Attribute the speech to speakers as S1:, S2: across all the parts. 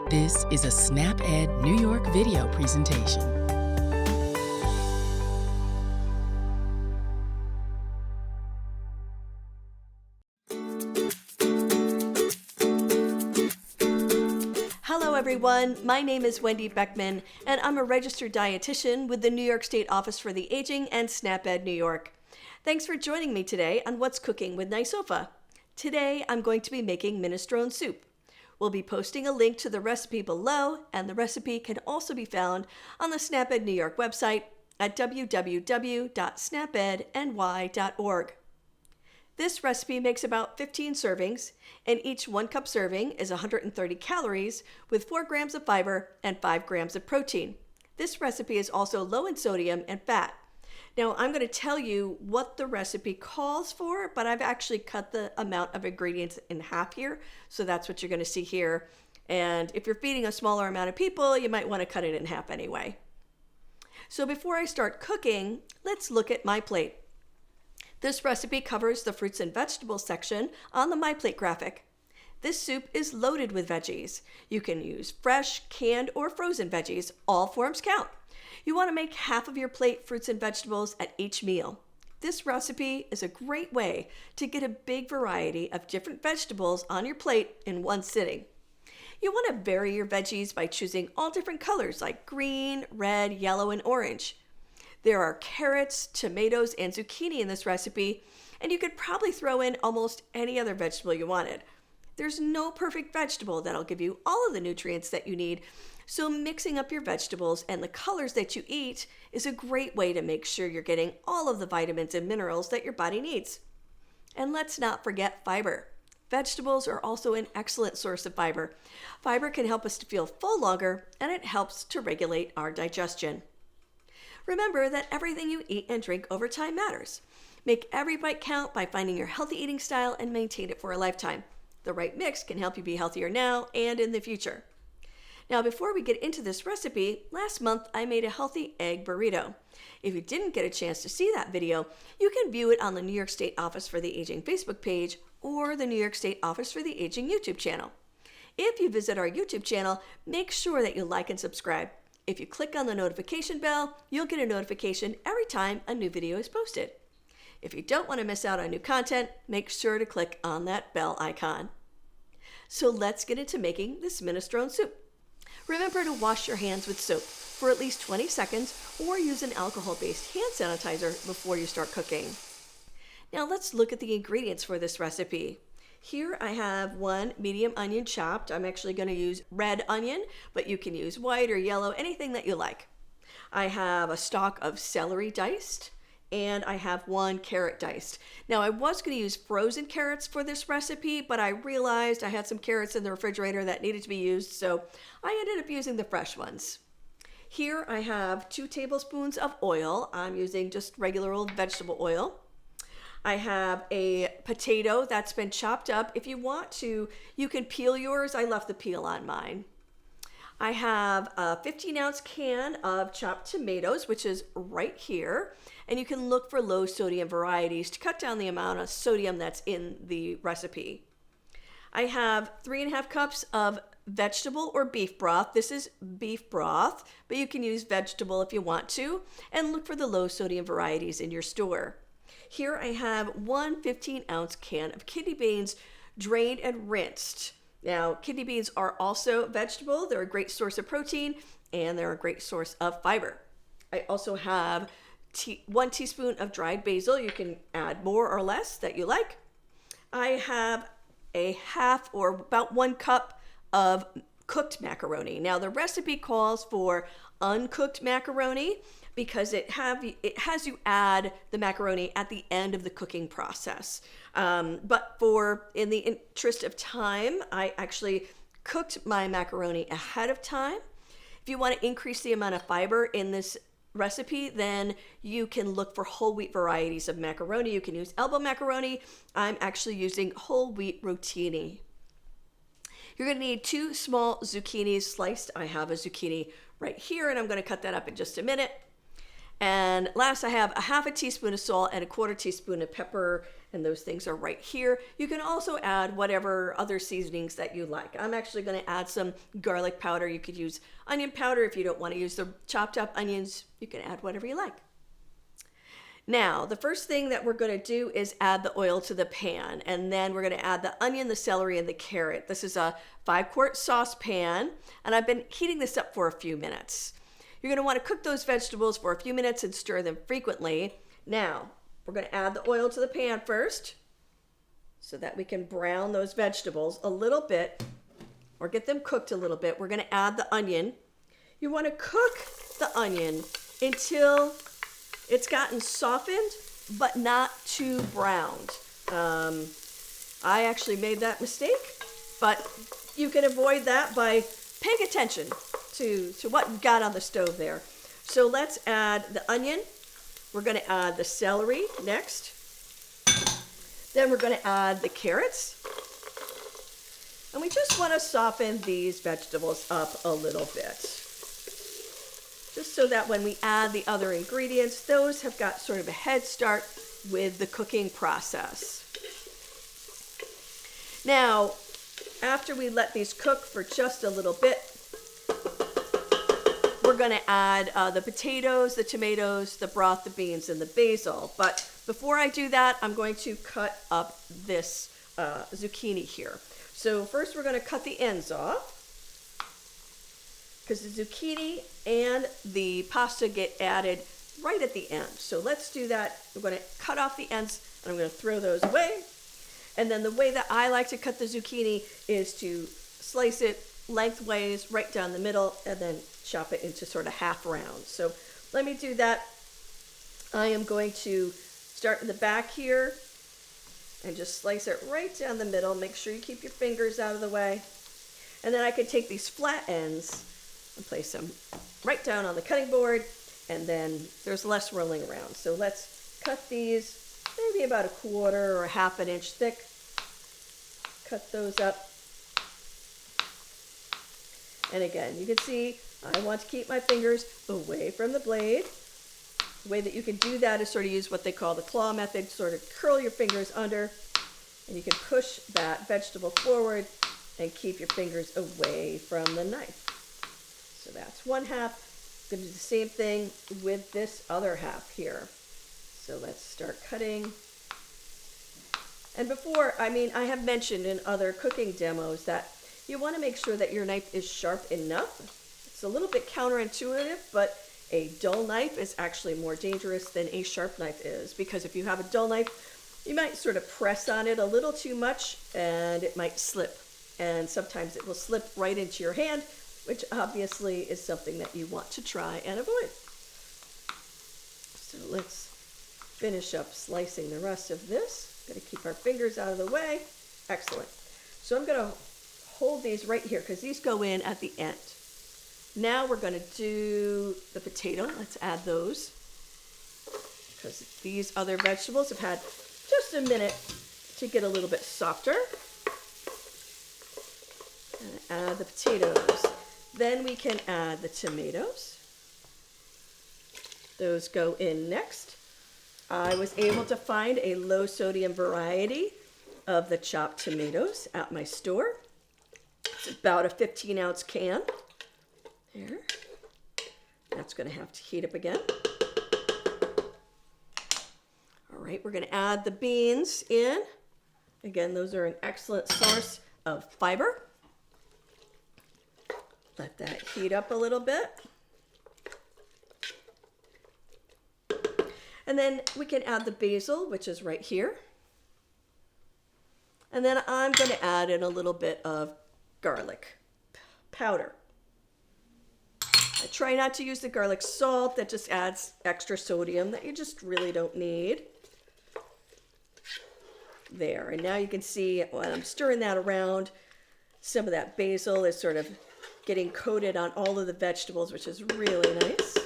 S1: This is a SnapEd New York video presentation.
S2: Hello everyone, my name is Wendy Beckman and I'm a registered dietitian with the New York State Office for the Aging and SnapEd New York. Thanks for joining me today on What's Cooking with NYSOFA. Today I'm going to be making minestrone soup. We'll be posting a link to the recipe below, and the recipe can also be found on the SnapEd New York website at www.snapedny.org. This recipe makes about 15 servings, and each 1 cup serving is 130 calories with 4 grams of fiber and 5 grams of protein. This recipe is also low in sodium and fat. Now, I'm going to tell you what the recipe calls for, but I've actually cut the amount of ingredients in half here, so that's what you're going to see here. And if you're feeding a smaller amount of people, you might want to cut it in half anyway. So before I start cooking, let's look at my plate. This recipe covers the fruits and vegetables section on the My Plate graphic. This soup is loaded with veggies. You can use fresh, canned, or frozen veggies. All forms count. You want to make half of your plate fruits and vegetables at each meal. This recipe is a great way to get a big variety of different vegetables on your plate in one sitting. You want to vary your veggies by choosing all different colors like green, red, yellow, and orange. There are carrots, tomatoes, and zucchini in this recipe, and you could probably throw in almost any other vegetable you wanted. There's no perfect vegetable that'll give you all of the nutrients that you need, so mixing up your vegetables and the colors that you eat is a great way to make sure you're getting all of the vitamins and minerals that your body needs. And let's not forget fiber. Vegetables are also an excellent source of fiber. Fiber can help us to feel full longer, and it helps to regulate our digestion. Remember that everything you eat and drink over time matters. Make every bite count by finding your healthy eating style and maintain it for a lifetime. The right mix can help you be healthier now and in the future. Now, before we get into this recipe, last month I made a healthy egg burrito. If you didn't get a chance to see that video, you can view it on the New York State Office for the Aging Facebook page or the New York State Office for the Aging YouTube channel. If you visit our YouTube channel, make sure that you like and subscribe. If you click on the notification bell, you'll get a notification every time a new video is posted. If you don't want to miss out on new content, make sure to click on that bell icon. So let's get into making this minestrone soup. Remember to wash your hands with soap for at least 20 seconds or use an alcohol-based hand sanitizer before you start cooking. Now let's look at the ingredients for this recipe. Here I have 1 medium onion chopped. I'm actually going to use red onion, but you can use white or yellow, anything that you like. I have a stalk of celery diced, and I have 1 carrot diced. Now I was going to use frozen carrots for this recipe, but I realized I had some carrots in the refrigerator that needed to be used, so I ended up using the fresh ones. Here I have 2 tablespoons of oil. I'm using just regular old vegetable oil. I have a potato that's been chopped up. If you want to, you can peel yours. I left the peel on mine. I have a 15-ounce can of chopped tomatoes, which is right here. And you can look for low sodium varieties to cut down the amount of sodium that's in the recipe. I have 3.5 cups of vegetable or beef broth. This is beef broth, but you can use vegetable if you want to. And look for the low sodium varieties in your store. Here I have 1 15-ounce can of kidney beans drained and rinsed. Now, kidney beans are also vegetable. They're a great source of protein and they're a great source of fiber. I also have 1 teaspoon of dried basil. You can add more or less that you like. I have a half or about 1 cup of cooked macaroni. Now, the recipe calls for uncooked macaroni because it has you add the macaroni at the end of the cooking process. But in the interest of time, I actually cooked my macaroni ahead of time. If you want to increase the amount of fiber in this recipe, then you can look for whole wheat varieties of macaroni. You can use elbow macaroni. I'm actually using whole wheat rotini. You're going to need 2 small zucchinis sliced. I have a zucchini right here, and I'm going to cut that up in just a minute. And last, I have a half a teaspoon of salt and a quarter teaspoon of pepper, and those things are right here. You can also add whatever other seasonings that you like. I'm actually going to add some garlic powder. You could use onion powder if you don't want to use the chopped up onions. You can add whatever you like. Now, the first thing that we're going to do is add the oil to the pan, and then we're going to add the onion, the celery, and the carrot. This is a 5-quart saucepan, and I've been heating this up for a few minutes. You're going to want to cook those vegetables for a few minutes and stir them frequently. Now, we're going to add the oil to the pan first so that we can brown those vegetables a little bit or get them cooked a little bit. We're going to add the onion. You want to cook the onion until it's gotten softened, but not too browned. I actually made that mistake, but you can avoid that by paying attention to what you've got on the stove there. So let's add the onion. We're going to add the celery next. Then we're going to add the carrots. And we just want to soften these vegetables up a little bit, just so that when we add the other ingredients, those have got sort of a head start with the cooking process. Now, after we let these cook for just a little bit, we're going to add the potatoes, the tomatoes, the broth, the beans, and the basil. But before I do that, I'm going to cut up this zucchini here. So first we're going to cut the ends off, because the zucchini and the pasta get added right at the end. So let's do that. We're going to cut off the ends, and I'm going to throw those away. And then the way that I like to cut the zucchini is to slice it lengthways right down the middle and then chop it into sort of half rounds. So let me do that. I am going to start in the back here and just slice it right down the middle. Make sure you keep your fingers out of the way. And then I can take these flat ends and place them right down on the cutting board, and then there's less rolling around. So let's cut these maybe about a quarter or a half an inch thick. Cut those up. And again, you can see I want to keep my fingers away from the blade. The way that you can do that is sort of use what they call the claw method, sort of curl your fingers under, and you can push that vegetable forward and keep your fingers away from the knife. So that's one half. I'm going to do the same thing with this other half here. So let's start cutting. And before, I have mentioned in other cooking demos that you want to make sure that your knife is sharp enough. It's a little bit counterintuitive, but a dull knife is actually more dangerous than a sharp knife is, because if you have a dull knife, you might sort of press on it a little too much and it might slip. And sometimes it will slip right into your hand, which obviously is something that you want to try and avoid. So let's finish up slicing the rest of this. Got to keep our fingers out of the way. Excellent. So I'm going to hold these right here because these go in at the end. Now we're going to do the potato. Let's add those, because these other vegetables have had just a minute to get a little bit softer. And add the potatoes. Then we can add the tomatoes. Those go in next. I was able to find a low sodium variety of the chopped tomatoes at my store. It's about a 15-ounce can. There. That's going to have to heat up again. All right, we're going to add the beans in. Again, those are an excellent source of fiber. Let that heat up a little bit. And then we can add the basil, which is right here. And then I'm going to add in a little bit of garlic powder. I try not to use the garlic salt. That just adds extra sodium that you just really don't need. There, and now you can see when I'm stirring that around, some of that basil is sort of getting coated on all of the vegetables, which is really nice.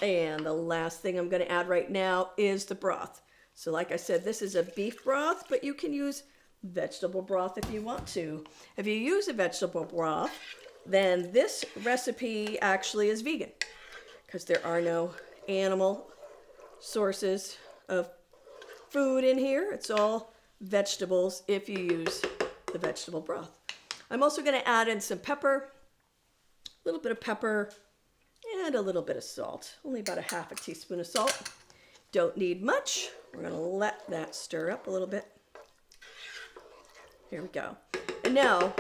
S2: And the last thing I'm going to add right now is the broth. So like I said, this is a beef broth, but you can use vegetable broth if you want to. If you use a vegetable broth, then this recipe actually is vegan, because there are no animal sources of food in here. It's all vegetables if you use the vegetable broth. I'm also going to add in some pepper, a little bit of pepper, and a little bit of salt. Only about a half a teaspoon of salt. Don't need much. We're going to let that stir up a little bit. Here we go. And now,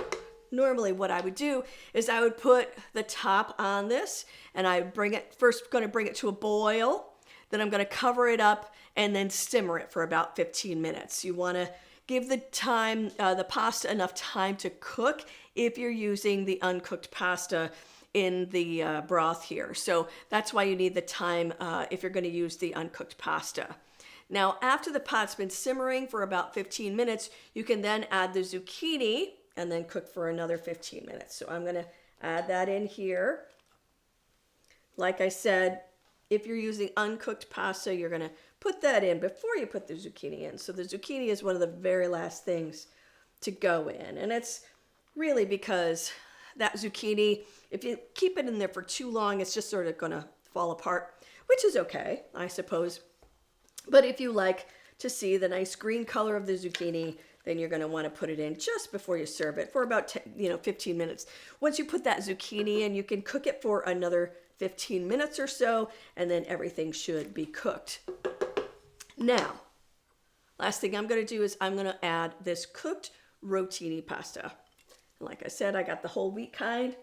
S2: normally what I would do is I would put the top on this, and I going to bring it to a boil. Then I'm going to cover it up and then simmer it for about 15 minutes. You want to give the pasta enough time to cook if you're using the uncooked pasta in the broth here. So that's why you need the time if you're going to use the uncooked pasta. Now, after the pot's been simmering for about 15 minutes, you can then add the zucchini and then cook for another 15 minutes. So I'm going to add that in here. Like I said, if you're using uncooked pasta, you're going to put that in before you put the zucchini in. So the zucchini is one of the very last things to go in. And it's really because that zucchini, if you keep it in there for too long, it's just sort of going to fall apart, which is okay, I suppose. But if you like to see the nice green color of the zucchini, then you're going to want to put it in just before you serve it for about 15 minutes. Once you put that zucchini in, you can cook it for another 15 minutes or so, and then everything should be cooked. Now, last thing I'm going to do is I'm going to add this cooked rotini pasta. Like I said, I got the whole wheat kind.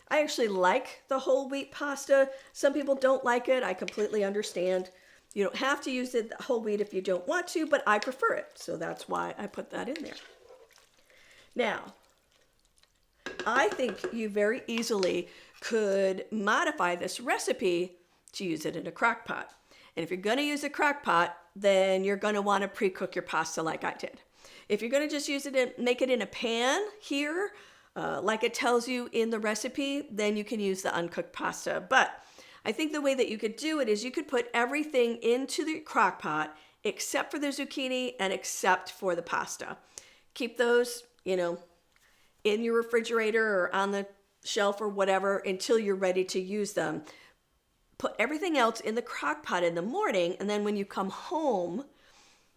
S2: I actually like the whole wheat pasta. Some people don't like it. I completely understand. You don't have to use the whole wheat if you don't want to, but I prefer it. So that's why I put that in there. Now, I think you very easily could modify this recipe to use it in a crock pot. And if you're going to use a crock pot, then you're going to want to pre-cook your pasta like I did. If you're going to just use it and make it in a pan here, like it tells you in the recipe, then you can use the uncooked pasta. But I think the way that you could do it is you could put everything into the crock pot except for the zucchini and except for the pasta. Keep those, in your refrigerator or on the shelf or whatever until you're ready to use them. Put everything else in the crock pot in the morning, and then when you come home,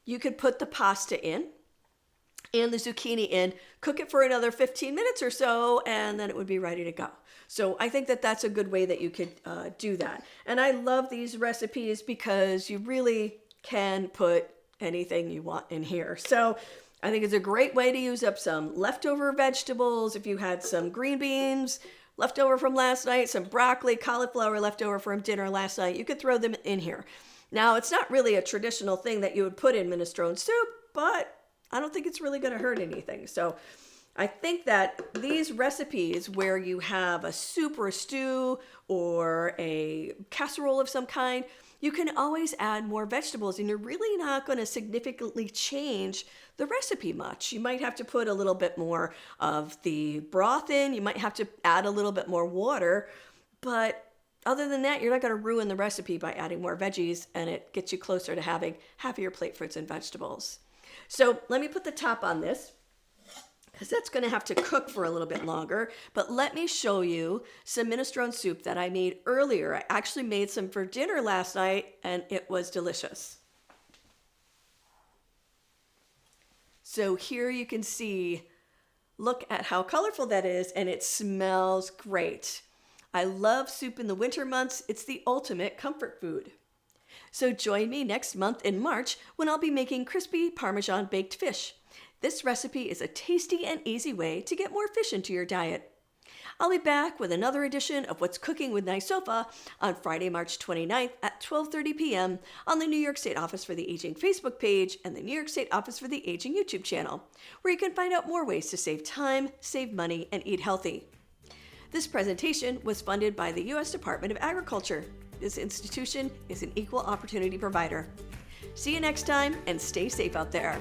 S2: you could put the pasta in and the zucchini in, cook it for another 15 minutes or so, and then it would be ready to go. So I think that that's a good way that you could do that. And I love these recipes because you really can put anything you want in here. So I think it's a great way to use up some leftover vegetables. If you had some green beans left over from last night, some broccoli, cauliflower left over from dinner last night, you could throw them in here. Now, it's not really a traditional thing that you would put in minestrone soup, but I don't think it's really going to hurt anything. So I think that these recipes where you have a soup or a stew or a casserole of some kind, you can always add more vegetables and you're really not going to significantly change the recipe much. You might have to put a little bit more of the broth in. You might have to add a little bit more water. But other than that, you're not going to ruin the recipe by adding more veggies, and it gets you closer to having half of your plate fruits and vegetables. So let me put the top on this, because that's going to have to cook for a little bit longer. But let me show you some minestrone soup that I made earlier. I actually made some for dinner last night, and it was delicious. So here you can see, look at how colorful that is, and it smells great. I love soup in the winter months. It's the ultimate comfort food. So join me next month in March when I'll be making crispy Parmesan baked fish. This recipe is a tasty and easy way to get more fish into your diet. I'll be back with another edition of What's Cooking with NYSOFA on Friday, March 29th at 12:30 p.m. on the New York State Office for the Aging Facebook page and the New York State Office for the Aging YouTube channel, where you can find out more ways to save time, save money, and eat healthy. This presentation was funded by the U.S. Department of Agriculture. This institution is an equal opportunity provider. See you next time, and stay safe out there.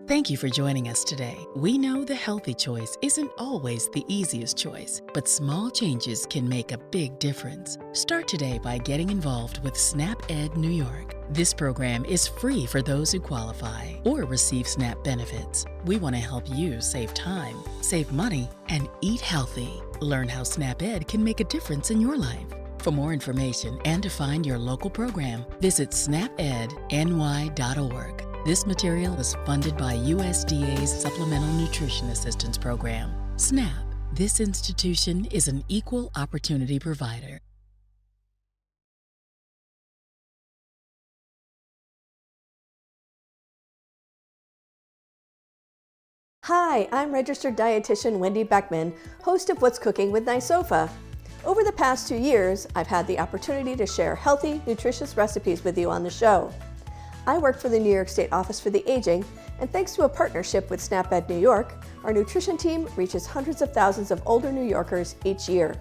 S1: Thank you for joining us today. We know the healthy choice isn't always the easiest choice, but small changes can make a big difference. Start today by getting involved with SNAP Ed New York. This program is free for those who qualify or receive SNAP benefits. We want to help you save time, save money, and eat healthy. Learn how SNAP Ed can make a difference in your life. For more information and to find your local program, visit snapedny.org. This material is funded by USDA's Supplemental Nutrition Assistance Program. SNAP. This institution is an equal opportunity provider.
S2: Hi, I'm registered dietitian Wendy Beckman, host of What's Cooking with NYSOFA. Over the past 2 years, I've had the opportunity to share healthy, nutritious recipes with you on the show. I work for the New York State Office for the Aging, and thanks to a partnership with SNAP Ed New York, our nutrition team reaches hundreds of thousands of older New Yorkers each year.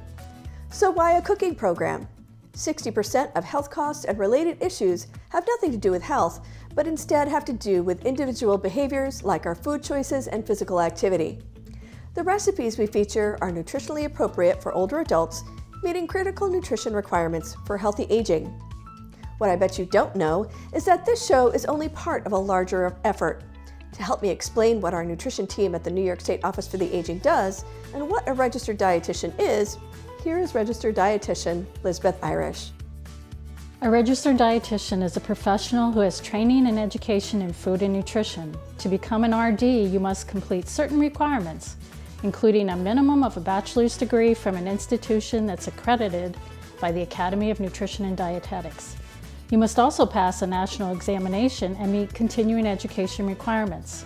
S2: So why a cooking program? 60% of health costs and related issues have nothing to do with health, but instead have to do with individual behaviors like our food choices and physical activity. The recipes we feature are nutritionally appropriate for older adults, meeting critical nutrition requirements for healthy aging. What I bet you don't know is that this show is only part of a larger effort. To help me explain what our nutrition team at the New York State Office for the Aging does and what a registered dietitian is, here is registered dietitian Lisbeth Irish.
S3: A registered dietitian is a professional who has training and education in food and nutrition. To become an RD, you must complete certain requirements, including a minimum of a bachelor's degree from an institution that's accredited by the Academy of Nutrition and Dietetics. You must also pass a national examination and meet continuing education requirements.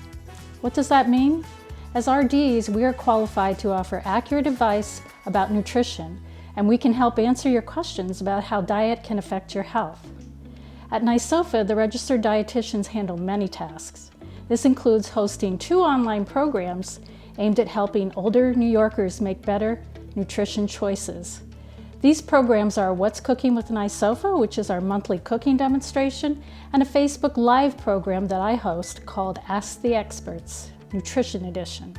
S3: What does that mean? As RDs, we are qualified to offer accurate advice about nutrition, and we can help answer your questions about how diet can affect your health. At NYSOFA, the registered dietitians handle many tasks. This includes hosting 2 online programs aimed at helping older New Yorkers make better nutrition choices. These programs are What's Cooking with NYSOFA, which is our monthly cooking demonstration, and a Facebook Live program that I host called Ask the Experts, Nutrition Edition.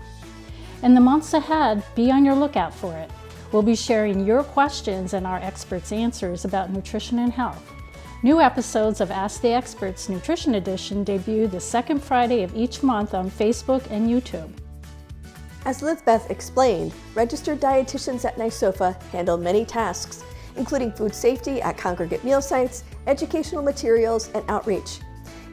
S3: In the months ahead, be on your lookout for it. We'll be sharing your questions and our experts' answers about nutrition and health. New episodes of Ask the Experts Nutrition Edition debut the second Friday of each month on Facebook and YouTube.
S2: As Lisbeth explained, registered dietitians at NYSOFA handle many tasks, including food safety at congregate meal sites, educational materials, and outreach.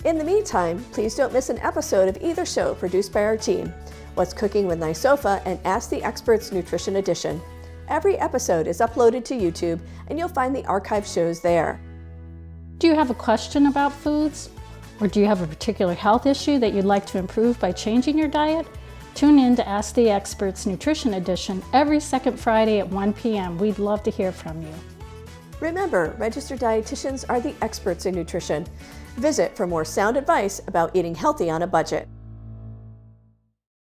S2: In the meantime, please don't miss an episode of either show produced by our team, What's Cooking with NYSOFA and Ask the Experts Nutrition Edition. Every episode is uploaded to YouTube, and you'll find the archive shows there.
S3: Do you have a question about foods? Or do you have a particular health issue that you'd like to improve by changing your diet? Tune in to Ask the Experts Nutrition Edition every second Friday at 1 p.m. We'd love to hear from you.
S2: Remember, registered dietitians are the experts in nutrition. Visit for more sound advice about eating healthy on a budget.